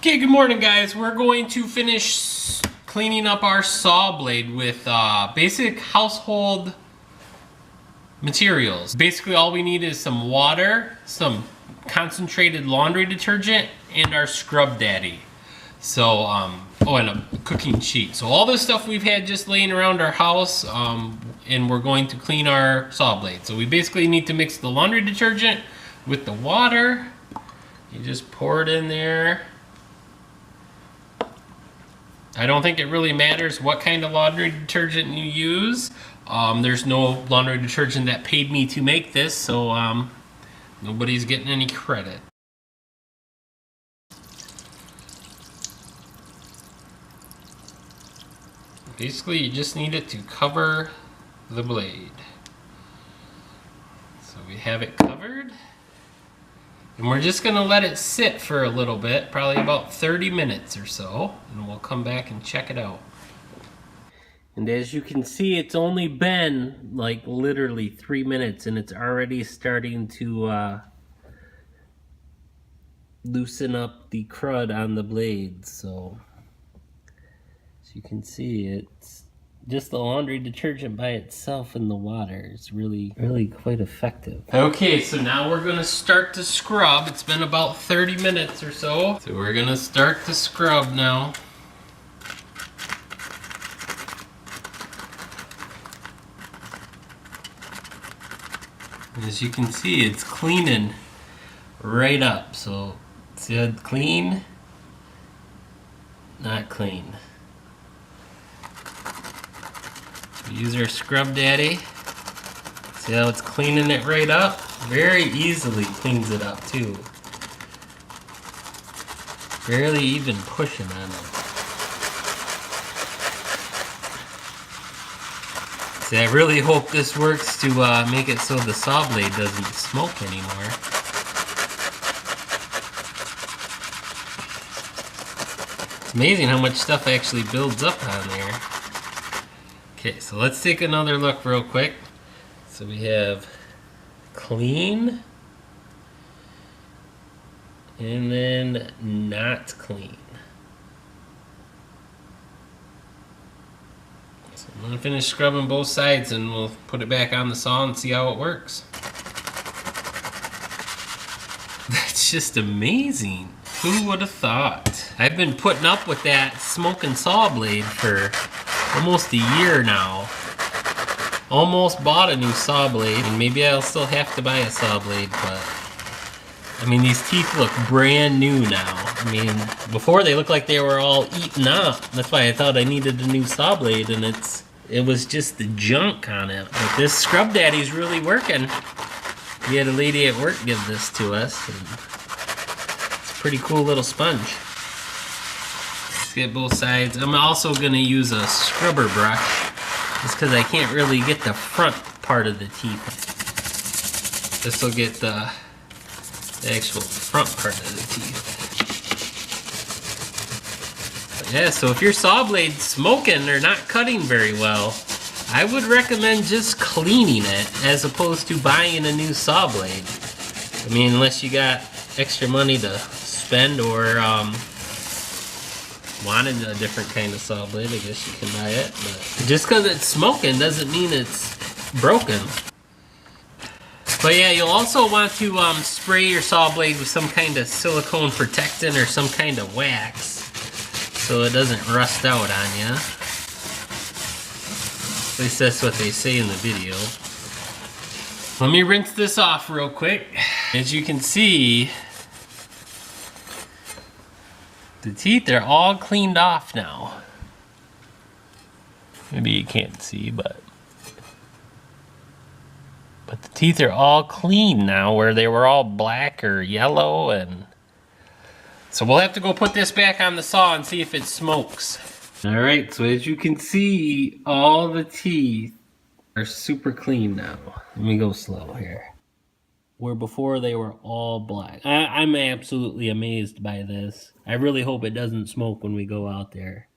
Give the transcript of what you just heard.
Okay, good morning guys. We're going to finish cleaning up our saw blade with basic household materials. Basically all we need is some water, some concentrated laundry detergent, and our scrub daddy. So, and a cooking sheet. So all this stuff we've had just laying around our house, and we're going to clean our saw blade. So we basically need to mix the laundry detergent with the water. You just pour it in there. I don't think it really matters what kind of laundry detergent you use. There's no laundry detergent that paid me to make this, so nobody's getting any credit. Basically, you just need it to cover the blade. So we have it covered. And we're just gonna let it sit for a little bit, probably about 30 minutes or so, and we'll come back and check it out. And as you can see, it's only been like literally 3 minutes and it's already starting to loosen up the crud on the blade. So as you can see, it's just the laundry detergent by itself in the water. It's really quite effective. Okay, so now we're gonna start to scrub. It's been about 30 minutes or so. So we're gonna start to scrub now. As you can see, it's cleaning right up. So it said clean, not clean. Use our scrub daddy. See how it's cleaning it right up? Very easily cleans it up too. Barely even pushing on it. See, I really hope this works to make it so the saw blade doesn't smoke anymore. It's amazing how much stuff actually builds up on there. Okay, so let's take another look real quick. So we have clean, and then not clean. So I'm gonna finish scrubbing both sides and we'll put it back on the saw and see how it works. That's just amazing. Who would have thought? I've been putting up with that smoking saw blade for almost a year now. Almost bought a new saw blade, and maybe I'll still have to buy a saw blade, but I mean, these teeth look brand new now. I mean, before they looked like they were all eaten up. That's why I thought I needed a new saw blade, and it was just the junk on it. But this scrub daddy's really working. We had a lady at work give this to us, and it's a pretty cool little sponge. Get both sides. I'm also going to use a scrubber brush just because I can't really get the front part of the teeth. This will get the actual front part of the teeth. But yeah, so if your saw blade's smoking or not cutting very well, I would recommend just cleaning it as opposed to buying a new saw blade. I mean, unless you got extra money to spend or wanted a different kind of saw blade, I guess you can buy it. But just because it's smoking doesn't mean it's broken. But yeah, you'll also want to spray your saw blade with some kind of silicone protectant or some kind of wax so it doesn't rust out on you. At least that's what they say in the video. Let me rinse this off real quick. As you can see, the teeth are all cleaned off now. Maybe you can't see, but the teeth are all clean now, where they were all black or yellow. And so we'll have to go put this back on the saw and see if it smokes. All right, so as you can see, all the teeth are super clean now. Let me go slow here. Where before they were all black. I'm absolutely amazed by this. I really hope it doesn't smoke when we go out there.